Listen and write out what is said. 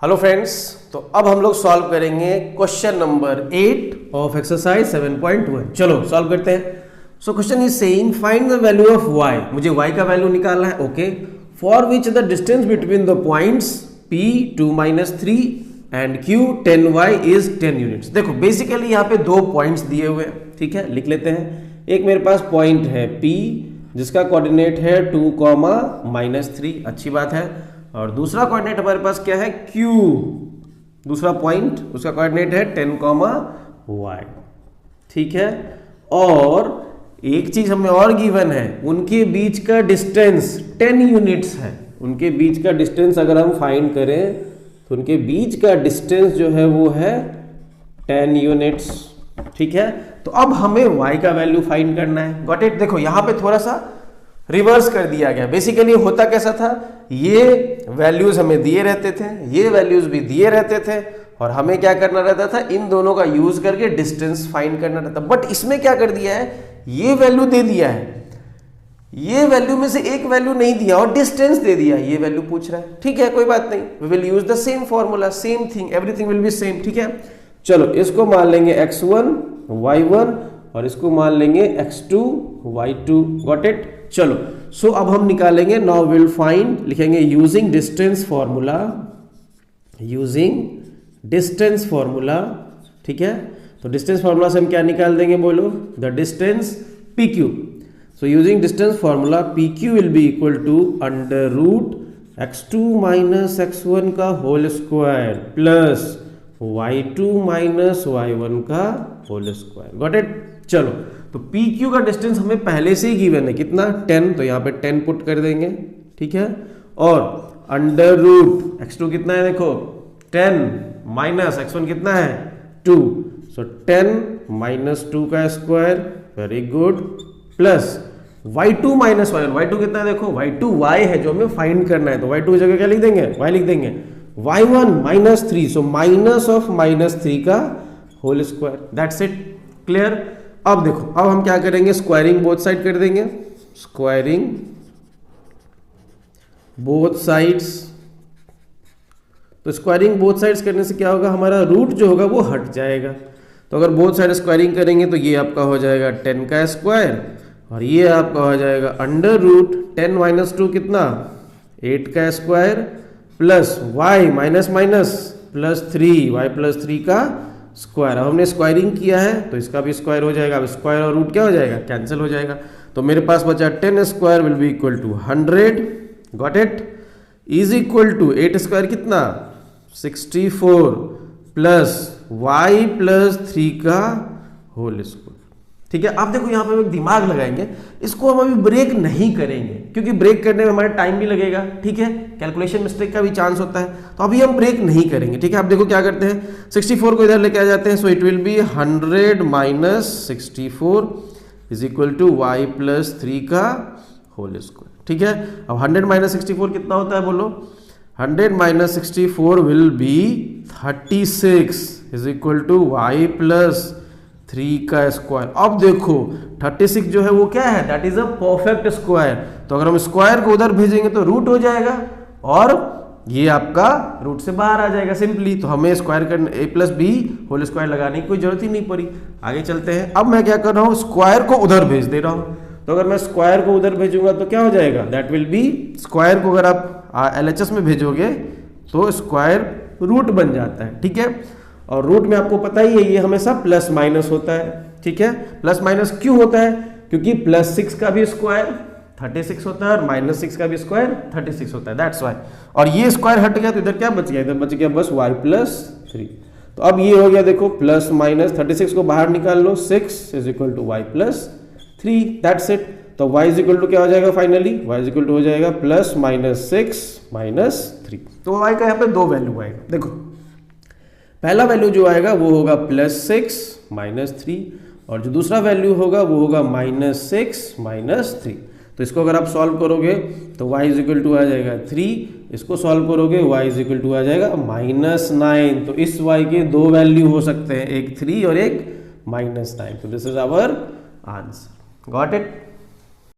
Hello friends, तो अब हम लोग सॉल्व करेंगे क्वेश्चन नंबर 8 ऑफ एक्सरसाइज 7.1। चलो सॉल्व करते हैं। So question is saying find the value of y। मुझे y का वैल्यू निकालना है। Okay, for which the distance between the points p 2-3 and q 10y is 10 units. देखो basically यहाँ पे दो पॉइंट्स दिए हुए हैं, ठीक है, लिख लेते हैं। एक मेरे पास पॉइंट है p जिसका कोऑर्डिनेट है 2-3, अच्छी बात है। और दूसरा कोऑर्डिनेट हमारे पास क्या है, Q, दूसरा पॉइंट उसका कोऑर्डिनेट है 10, y, ठीक है। और एक चीज हमें और गिवन है, उनके बीच का डिस्टेंस 10 यूनिट्स है। उनके बीच का डिस्टेंस अगर हम फाइंड करें तो उनके बीच का डिस्टेंस जो है वो है 10 यूनिट्स, ठीक है। तो अब हमें y का वैल्यू फाइंड करना है। Got it. देखो यहां पे थोड़ा सा रिवर्स कर दिया गया। बेसिकली होता कैसा था, ये वैल्यूज हमें दिए रहते थे, ये वैल्यूज भी दिए रहते थे, और हमें क्या करना रहता था, इन दोनों का यूज करके डिस्टेंस फाइंड करना रहता। बट इसमें क्या कर दिया है, ये वैल्यू दे दिया है, ये वैल्यू में से एक वैल्यू नहीं दिया और डिस्टेंस दे दिया, ये वैल्यू पूछ रहा है। ठीक है, कोई बात नहीं, we will use the same formula, same thing, everything will be same, ठीक है। चलो इसको मान लेंगे x1 y1 और इसको मान लेंगे x2 y2। Got it. चलो सो अब हम निकालेंगे, नाउ विल फाइंड, लिखेंगे using distance formula, using distance formula, ठीक है। तो डिस्टेंस फॉर्मूला से हम क्या निकाल देंगे, बोलो, the distance PQ। So using distance formula PQ will be equal to under root x2 minus x1 का whole square plus y2 minus y1 का होल स्क्वायर। Got it. चलो तो PQ का डिस्टेंस हमें पहले से ही गिवन है, कितना, 10, तो यहाँ पे 10 पुट कर देंगे, ठीक है। और अंडर रूट x2 कितना है, देखो 10 माइनस x1 कितना है 2, सो 10 माइनस 2 का square, very good, plus y2 minus y1, y2 कितना है, देखो y2 y है जो हमें फाइंड करना है, तो y2 की जगह क्या लिख देंगे, y लिख देंगे, y1 minus 3, so minus of minus 3 का whole square. That's it, clear. अब देखो, अब हम क्या करेंगे, स्क्वायरिंग बोथ साइड कर देंगे, स्क्वायरिंग बोथ साइड्स। तो स्क्वायरिंग बोथ साइड्स करने से क्या होगा, हमारा रूट जो होगा वो हट जाएगा। तो अगर बोथ साइड स्क्वायरिंग करेंगे तो ये आपका हो जाएगा 10 का स्क्वायर और ये आपका हो जाएगा अंडर रूट 10 माइनस 2 कितना, 8 का square plus y minus minus plus 3, y plus 3 का स्क्वायर। अब हमने स्क्वायरिंग किया है तो इसका भी स्क्वायर हो जाएगा। अब स्क्वायर और रूट क्या हो जाएगा, कैंसिल हो जाएगा। तो मेरे पास बचा 10 square will be equal to 100। Got it. Is equal to 8 square कितना, 64 प्लस y प्लस 3 का होल स्क्वायर, ठीक है। अब देखो यहाँ पे हम एक दिमाग लगाएंगे, इसको हम अभी ब्रेक नहीं करेंगे क्योंकि ब्रेक करने में हमारा टाइम भी लगेगा, ठीक है, कैलकुलेशन मिस्टेक का भी चांस होता है, तो अभी हम ब्रेक नहीं करेंगे, ठीक है। अब देखो क्या करते हैं, 64 को इधर लेके आ जाते हैं, so it will be 100 minus 64 is equal to y plus 3 का होल स्क्वायर, ठीक है। अब 100 माइनस 64 कितना होता है, बोलो, 100 minus 64 will be 36 is equal to y plus 3 का स्क्वायर। अब देखो 36 जो है वो क्या है, that is a perfect square. तो अगर हम स्क्वायर को उधर भेजेंगे तो रूट हो जाएगा और ये आपका रूट से बाहर आ जाएगा सिंपली। तो हमें स्क्वायर करने a plus B whole square लगाने की कोई जरूरत ही नहीं पड़ी। आगे चलते हैं। अब मैं क्या कर रहा हूँ, स्क्वायर को उधर भेज दे रहा हूँ। तो अगर मैं स्क्वायर को उधर भेजूंगा तो क्या हो जाएगा, दैट विल बी, स्क्वायर को अगर आप LHS में भेजोगे तो स्क्वायर रूट बन जाता है, ठीक है। और रूट में आपको पता ही है ये हमेशा प्लस माइनस होता है, ठीक है। प्लस माइनस क्यों होता है, क्योंकि प्लस 6 का भी स्क्वायर 36 होता है और माइनस 6 का भी स्क्वायर 36 होता है, दैट्स वाई। और ये स्क्वायर हट गया तो इधर क्या बच गया, इधर बच गया बस y प्लस 3। तो अब ये हो गया, देखो, प्लस माइनस 36 को बाहर निकाल लो, 6 is equal to y plus 3, that's it. तो y इज इक्वल टू क्या हो जाएगा finally, y is equal to हो जाएगा प्लस माइनस 6 माइनस 3। तो y का यहाँ पे दो वैल्यू आएगा। देखो पहला वैल्यू जो आएगा वो होगा प्लस 6 माइनस 3 और जो दूसरा वैल्यू होगा वो होगा माइनस 6 माइनस 3। तो इसको अगर आप सॉल्व करोगे तो y इज इक्वल टू आ जाएगा 3, इसको सॉल्व करोगे y इज इक्वल टू आ जाएगा माइनस 9। तो इस y के दो वैल्यू हो सकते हैं, एक 3 और एक माइनस 9। तो this is our answer. Got it.